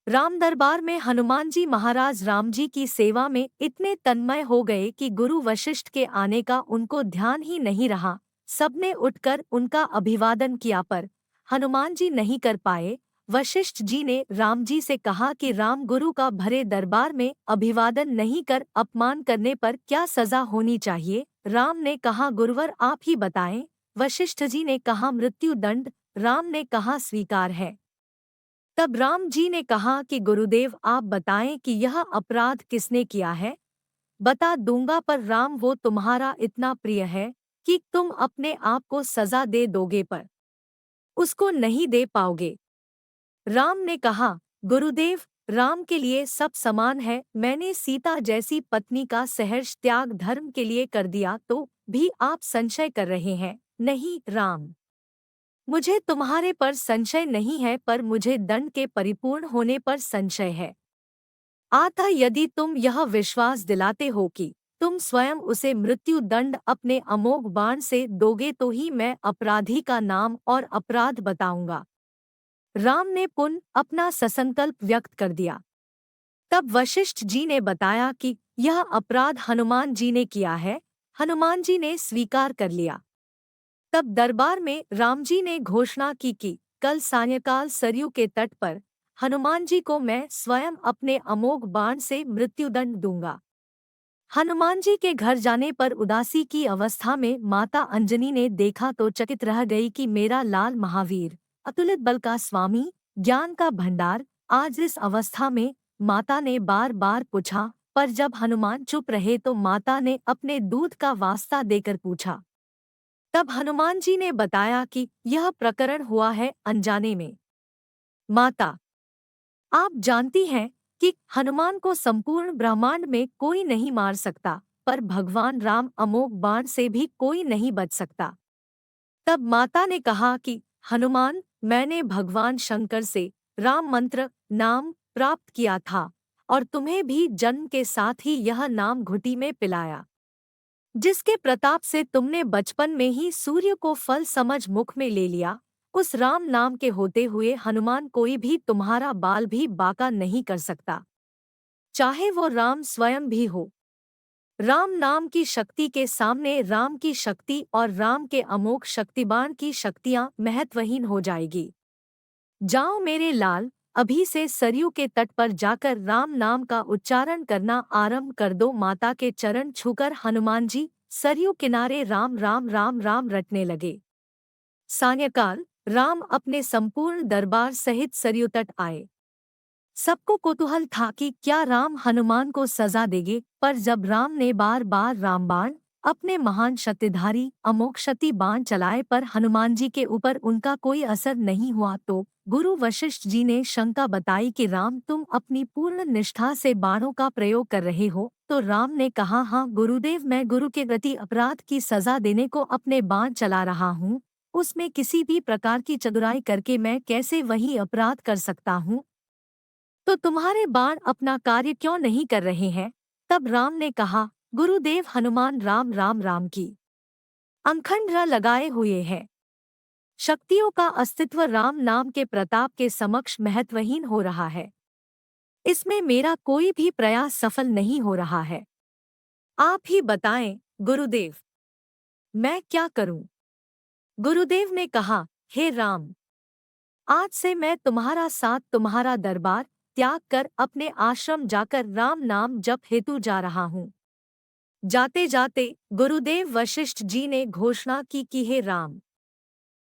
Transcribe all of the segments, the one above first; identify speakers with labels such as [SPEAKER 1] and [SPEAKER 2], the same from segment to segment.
[SPEAKER 1] राम दरबार में हनुमान जी महाराज राम जी की सेवा में इतने तन्मय हो गए कि गुरु वशिष्ठ के आने का उनको ध्यान ही नहीं रहा। सबने उठकर उनका अभिवादन किया पर हनुमान जी नहीं कर पाए। वशिष्ठ जी ने राम जी से कहा कि राम गुरु का भरे दरबार में अभिवादन नहीं कर अपमान करने पर क्या सजा होनी चाहिए। राम ने कहा गुरुवर आप ही बताएं। वशिष्ठ जी ने कहा मृत्यु दंड। राम ने कहा स्वीकार है। तब राम जी ने कहा कि गुरुदेव आप बताएं कि यह अपराध किसने किया है। बता दूंगा पर राम वो तुम्हारा इतना प्रिय है कि तुम अपने आप को सजा दे दोगे पर उसको नहीं दे पाओगे। राम ने कहा गुरुदेव राम के लिए सब समान है। मैंने सीता जैसी पत्नी का सहर्ष त्याग धर्म के लिए कर दिया तो भी आप संशय कर रहे हैं। नहीं राम, मुझे तुम्हारे पर संशय नहीं है पर मुझे दंड के परिपूर्ण होने पर संशय है। अतः यदि तुम यह विश्वास दिलाते हो कि तुम स्वयं उसे मृत्यु दंड अपने अमोघ बाण से दोगे तो ही मैं अपराधी का नाम और अपराध बताऊंगा। राम ने पुनः अपना ससंकल्प व्यक्त कर दिया। तब वशिष्ठ जी ने बताया कि यह अपराध हनुमान जी ने किया है। हनुमान जी ने स्वीकार कर लिया। तब दरबार में राम जी ने घोषणा की कि कल सायंकाल सरयू के तट पर हनुमान जी को मैं स्वयं अपने अमोघ बाण से मृत्युदंड दूंगा। हनुमान जी के घर जाने पर उदासी की अवस्था में माता अंजनी ने देखा तो चकित रह गई कि मेरा लाल महावीर, अतुलित बल का स्वामी, ज्ञान का भंडार आज इस अवस्था में। माता ने बार बार पूछा पर जब हनुमान चुप रहे तो माता ने अपने दूध का वास्ता देकर पूछा। तब हनुमान जी ने बताया कि यह प्रकरण हुआ है अनजाने में। माता, आप जानती हैं कि हनुमान को संपूर्ण ब्रह्मांड में कोई नहीं मार सकता, पर भगवान राम अमोघ बाण से भी कोई नहीं बच सकता। तब माता ने कहा कि हनुमान, मैंने भगवान शंकर से राम मंत्र नाम प्राप्त किया था और तुम्हें भी जन्म के साथ ही यह नाम घुटी में पिलाया, जिसके प्रताप से तुमने बचपन में ही सूर्य को फल समझ मुख में ले लिया। उस राम नाम के होते हुए हनुमान कोई भी तुम्हारा बाल भी बांका नहीं कर सकता, चाहे वो राम स्वयं भी हो। राम नाम की शक्ति के सामने राम की शक्ति और राम के अमोघ शक्तिबाण की शक्तियां महत्वहीन हो जाएगी। जाओ मेरे लाल, अभी से सरयू के तट पर जाकर राम नाम का उच्चारण करना आरंभ कर दो। माता के चरण छूकर हनुमान जी सरयू किनारे राम राम राम राम रटने लगे। सायंकाल राम अपने संपूर्ण दरबार सहित सरयू तट आए। सबको कौतूहल था कि क्या राम हनुमान को सजा देंगे, पर जब राम ने बार बार रामबाण अपने महान शक्तिधारी अमोघ शक्ति बाण चलाए पर हनुमान जी के ऊपर उनका कोई असर नहीं हुआ तो गुरु वशिष्ठ जी ने शंका बताई कि राम तुम अपनी पूर्ण निष्ठा से बाणों का प्रयोग कर रहे हो। तो राम ने कहा हाँ गुरुदेव, मैं गुरु के प्रति अपराध की सजा देने को अपने बाण चला रहा हूँ। उसमें किसी भी प्रकार की चतुराई करके मैं कैसे वही अपराध कर सकता हूँ। तो तुम्हारे बाण अपना कार्य क्यों नहीं कर रहे हैं। तब राम ने कहा गुरुदेव, हनुमान राम राम राम की अंखंड लगाए हुए है। शक्तियों का अस्तित्व राम नाम के प्रताप के समक्ष महत्वहीन हो रहा है। इसमें मेरा कोई भी प्रयास सफल नहीं हो रहा है। आप ही बताएं गुरुदेव, मैं क्या करूं। गुरुदेव ने कहा हे राम, आज से मैं तुम्हारा साथ तुम्हारा दरबार त्याग कर अपने आश्रम जाकर राम नाम जप हेतु जा रहा हूँ। जाते जाते गुरुदेव वशिष्ठ जी ने घोषणा की कि हे राम,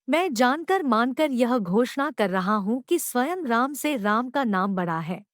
[SPEAKER 1] मैं जानकर मानकर यह घोषणा कर रहा हूँ कि स्वयं राम से राम का नाम बड़ा है।